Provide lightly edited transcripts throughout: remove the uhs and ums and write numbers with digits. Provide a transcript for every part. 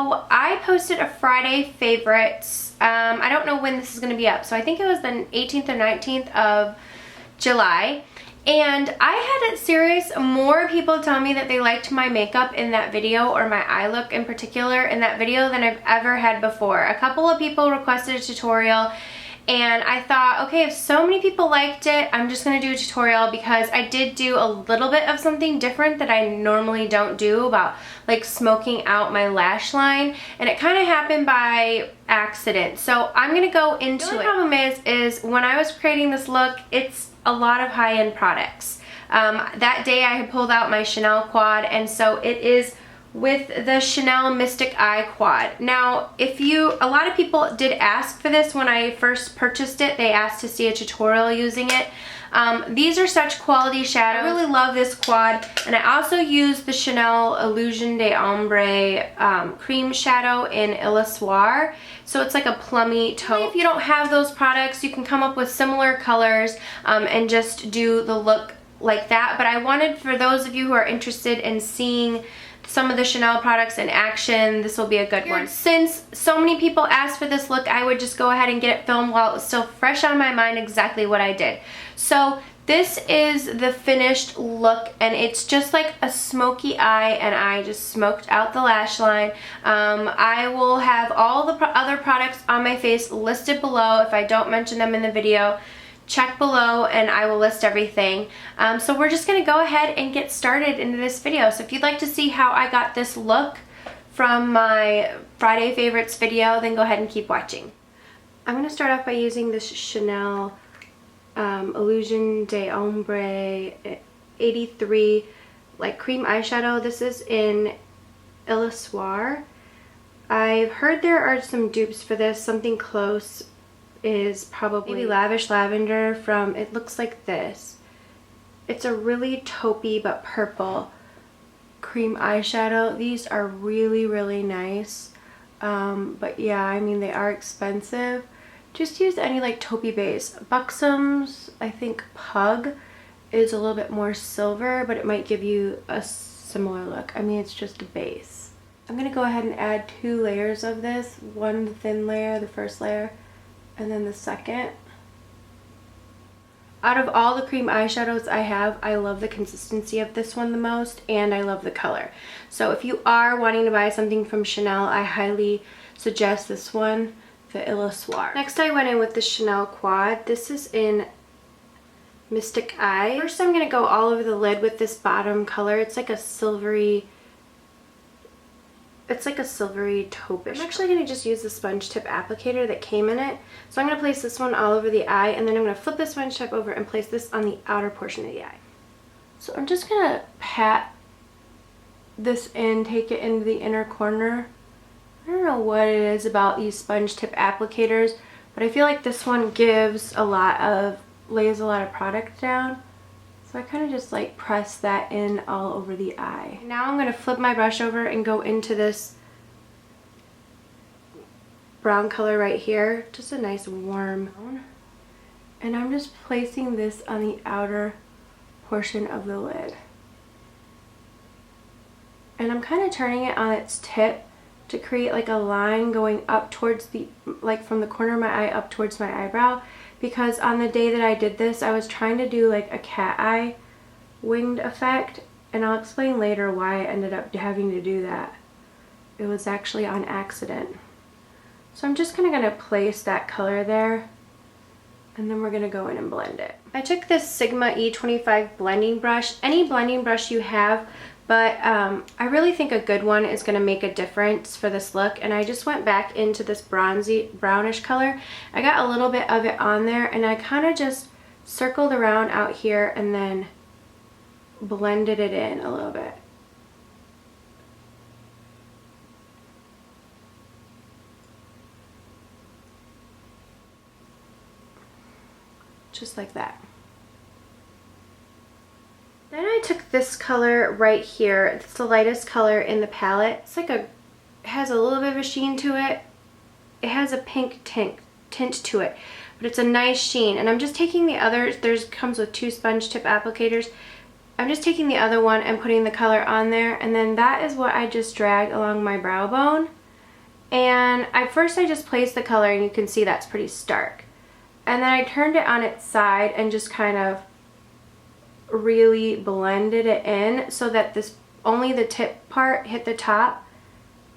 So I posted a Friday favorites. I don't know when this is going to be up, so I think it was the 18th or 19th of July. And I had serious more people tell me that they liked my makeup in that video, or my eye look in particular in that video, than I've ever had before. A couple of people requested a tutorial, and I thought, okay, if so many people liked it, I'm just going to do a tutorial, because I did do a little bit of something different that I normally don't do, about like smoking out my lash line, and it kind of happened by accident. So I'm going to go into it. The problem is when I was creating this look, it's a lot of high-end products. That day I had pulled out my Chanel quad, and so it is with the Chanel Mystic Eye Quad. Now, a lot of people did ask for this when I first purchased it. They asked to see a tutorial using it. These are such quality shadows. I really love this quad, and I also use the Chanel Illusion de Ombre cream shadow in Illusoire. So it's like a plummy taupe. If you don't have those products, you can come up with similar colors and just do the look like that. But I wanted, for those of you who are interested in seeing some of the Chanel products in action, this will be a good one. Since so many people asked for this look, I would just go ahead and get it filmed while it was still fresh on my mind exactly what I did. So this is the finished look, and it's just like a smoky eye, and I just smoked out the lash line. I will have all the other products on my face listed below. If I don't mention them in the video, check below and I will list everything. So we're just going to go ahead and get started into this video. So if you'd like to see how I got this look from my Friday favorites video, then go ahead and keep watching. I'm going to start off by using this Chanel Illusion de Ombre 83 like cream eyeshadow. This is in Illusoire. I've heard there are some dupes for this. Something close is probably maybe Lavish Lavender from, it looks like this. It's a really taupey but purple cream eyeshadow. These are really, really nice. But yeah, I mean, they are expensive. Just use any like taupey base. Buxom's, I think Pug is a little bit more silver, but it might give you a similar look. I mean, it's just a base. I'm gonna go ahead and add 2 layers of this. One thin layer, the first layer, and then the second. Out of all the cream eyeshadows I have, I love the consistency of this one the most, and I love the color. So if you are wanting to buy something from Chanel, I highly suggest this one, the Illusoire. Next I went in with the Chanel Quad. This is in Mystic Eye. First I'm going to go all over the lid with this bottom color. It's like a silvery, taupe-ish. I'm actually going to just use the sponge tip applicator that came in it. So I'm going to place this one all over the eye, and then I'm going to flip the sponge tip over and place this on the outer portion of the eye. So I'm just going to pat this in, take it into the inner corner. I don't know what it is about these sponge tip applicators, but I feel like this one lays a lot of product down. So I kind of just like press that in all over the eye. Now I'm going to flip my brush over and go into this brown color right here. Just a nice warm brown. And I'm just placing this on the outer portion of the lid. And I'm kind of turning it on its tip to create like a line going up towards from the corner of my eye up towards my eyebrow. Because on the day that I did this, I was trying to do like a cat eye winged effect, and I'll explain later why I ended up having to do that. It was actually on accident. So I'm just going to place that color there, and then we're going to go in and blend it. I took this Sigma E25 blending brush, any blending brush you have, but I really think a good one is going to make a difference for this look. And I just went back into this brownish color. I got a little bit of it on there, and I kind of just circled around out here and then blended it in a little bit. Just like that. Then I took this color right here. It's the lightest color in the palette. It's like it has a little bit of a sheen to it. It has a pink tint to it, but it's a nice sheen. And I'm just taking the other, comes with 2 sponge tip applicators. I'm just taking the other one and putting the color on there, and then that is what I just dragged along my brow bone. And at first I just placed the color, and you can see that's pretty stark. And then I turned it on its side and just kind of really blended it in so that this only the tip part hit the top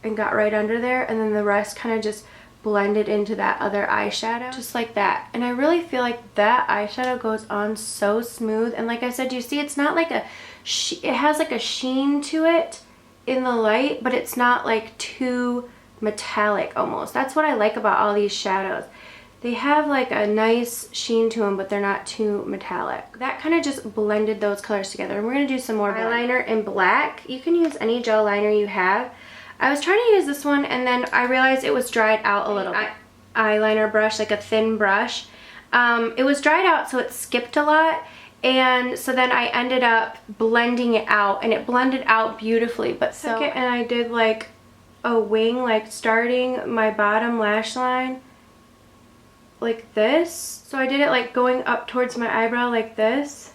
and got right under there, and then the rest kind of just blended into that other eyeshadow, just like that. And I really feel like that eyeshadow goes on so smooth. And like I said, you see it's not like a it has like a sheen to it in the light, but it's not like too metallic almost. That's what I like about all these shadows. They have like a nice sheen to them, but they're not too metallic. That kind of just blended those colors together. And we're going to do some more eyeliner in black. You can use any gel liner you have. I was trying to use this one, and then I realized it was dried out a little bit. Eyeliner brush, like a thin brush. It was dried out, so it skipped a lot. And so then I ended up blending it out, and it blended out beautifully. But so, took it and I did like a wing, like starting my bottom lash line like this. So I did it like going up towards my eyebrow like this.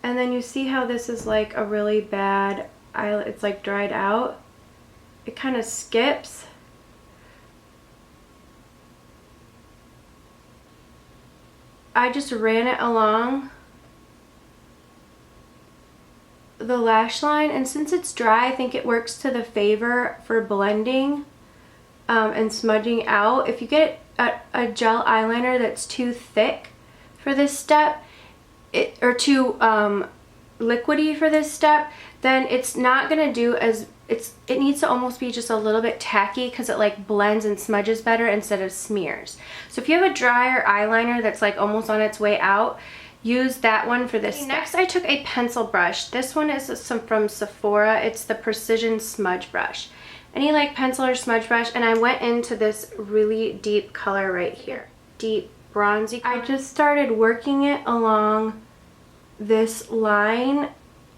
And then you see how this is like a really bad eyelid. It's like dried out. It kind of skips. I just ran it along the lash line, and since it's dry, I think it works to the favor for blending and smudging out. If you get a gel eyeliner that's too thick for this step, or too liquidy for this step, then it's not gonna do as it needs to almost be just a little bit tacky, because it like blends and smudges better instead of smears. So if you have a drier eyeliner that's like almost on its way out, use that one for this. Next, I took a pencil brush. This one is from Sephora. It's the Precision Smudge Brush. Any like pencil or smudge brush, and I went into this really deep color right here. Deep bronzy color. I just started working it along this line,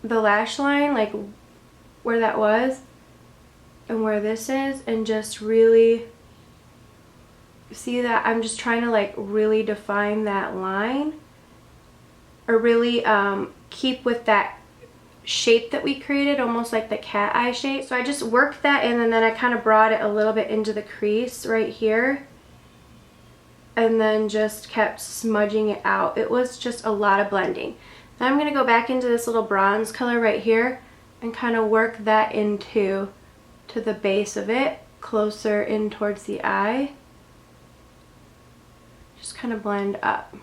the lash line, like where that was and where this is, and just really see that I'm just trying to like really define that line, or really keep with that shape that we created, almost like the cat eye shape. So I just worked that in, and then I kind of brought it a little bit into the crease right here, and then just kept smudging it out. It was just a lot of blending. Now I'm going to go back into this little bronze color right here and kind of work that into the base of it, closer in towards the eye. Just kind of blend up.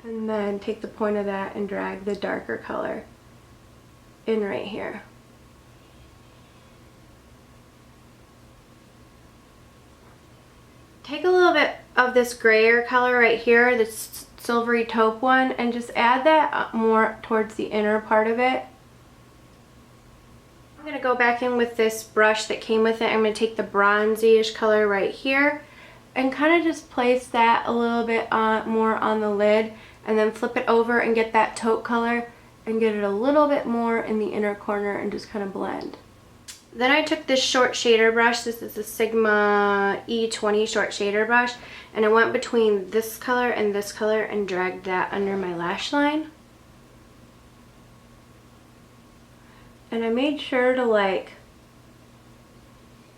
And then take the point of that and drag the darker color in right here. Take a little bit of this grayer color right here, this silvery taupe one, and just add that more towards the inner part of it. I'm going to go back in with this brush that came with it. I'm going to take the bronzy-ish color right here and kind of just place that a little bit more on the lid, and then flip it over and get that taupe color and get it a little bit more in the inner corner and just kind of blend. Then I took this short shader brush. This is the Sigma E20 short shader brush, and I went between this color and dragged that under my lash line. And I made sure to like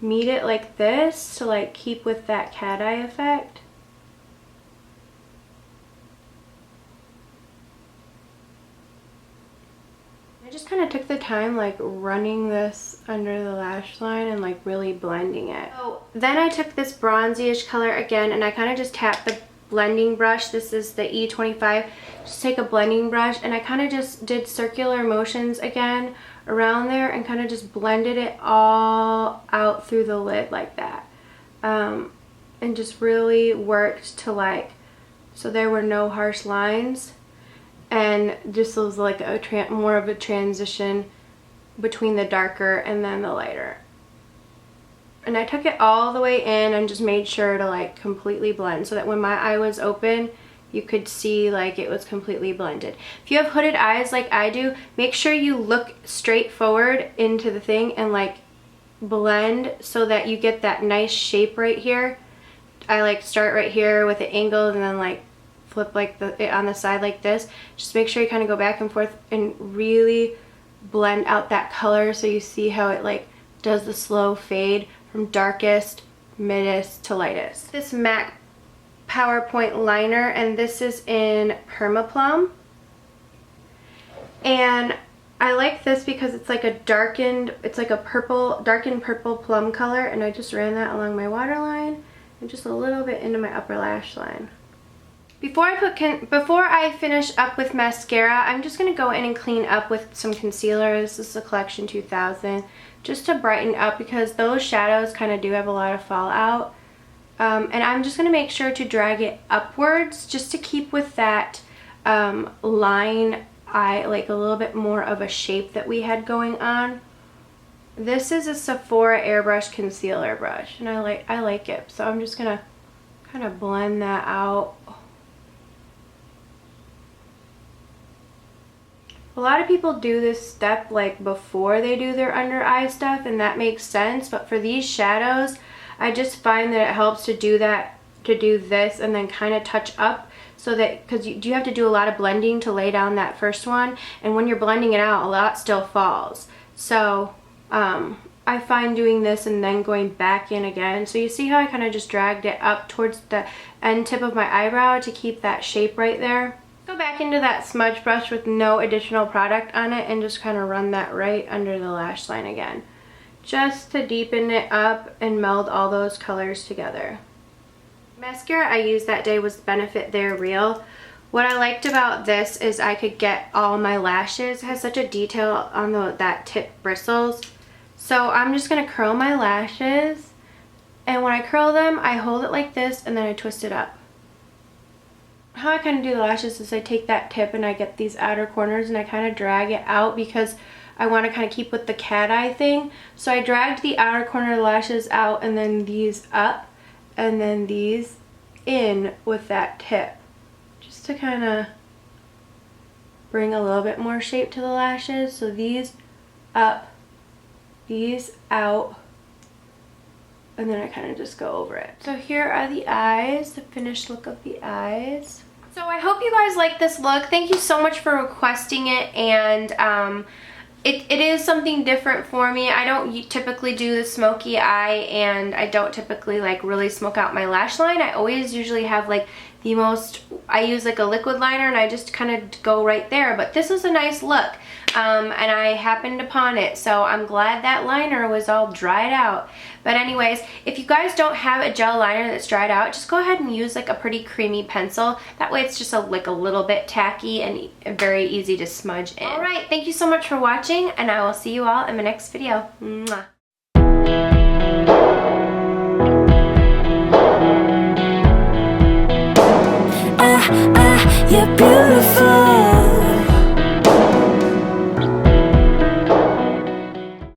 meet it like this to like keep with that cat eye effect. I just kind of took the time like running this under the lash line and like really blending it. So then I took this bronzy-ish color again, and I kind of just tapped the blending brush. This is the E25. Just take a blending brush, and I kind of just did circular motions again around there and kind of just blended it all out through the lid like that. And just really worked to like, so there were no harsh lines. And just was like more of a transition between the darker and then the lighter. And I took it all the way in and just made sure to like completely blend, so that when my eye was open, you could see like it was completely blended. If you have hooded eyes like I do, make sure you look straight forward into the thing and like blend so that you get that nice shape right here. I like start right here with it angled and then like flip like it on the side like this. Just make sure you kind of go back and forth and really blend out that color, so you see how it like does the slow fade from darkest middest to lightest. This MAC PowerPoint liner, and this is in Permaplum. And I like this because it's like a darkened, it's like a purple, darkened purple plum color, and I just ran that along my waterline and just a little bit into my upper lash line. Before I finish up with mascara, I'm just going to go in and clean up with some concealer. This is the Collection 2000, just to brighten up because those shadows kind of do have a lot of fallout. And I'm just going to make sure to drag it upwards just to keep with that line eye, like a little bit more of a shape that we had going on. This is a Sephora Airbrush Concealer Brush, and I like it. So I'm just going to kind of blend that out. A lot of people do this step like before they do their under eye stuff, and that makes sense, but for these shadows, I just find that it helps to do that, to do this and then kind of touch up, so that, because you have to do a lot of blending to lay down that first one, and when you're blending it out, a lot still falls. So I find doing this and then going back in again. So you see how I kind of just dragged it up towards the end tip of my eyebrow to keep that shape right there. Go back into that smudge brush with no additional product on it and just kind of run that right under the lash line again, just to deepen it up and meld all those colors together. Mascara I used that day was Benefit They're Real. What I liked about this is I could get all my lashes. It has such a detail on that tip bristles. So I'm just going to curl my lashes, and when I curl them, I hold it like this and then I twist it up. How I kind of do the lashes is I take that tip and I get these outer corners and I kind of drag it out because I want to kind of keep with the cat eye thing. So I dragged the outer corner lashes out and then these up and then these in with that tip, just to kind of bring a little bit more shape to the lashes. So these up, these out, and then I kind of just go over it. So here are the eyes, the finished look of the eyes. So I hope you guys like this look. Thank you so much for requesting it, and it is something different for me. I don't typically do the smoky eye, and I don't typically like really smoke out my lash line. I always usually have like the most, I use like a liquid liner and I just kind of go right there, but this is a nice look. And I happened upon it, so I'm glad that liner was all dried out. But anyways, if you guys don't have a gel liner that's dried out, just go ahead and use like a pretty creamy pencil. That way it's just like a little bit tacky and very easy to smudge in. Alright, thank you so much for watching, and I will see you all in my next video. Mwah. You're beautiful.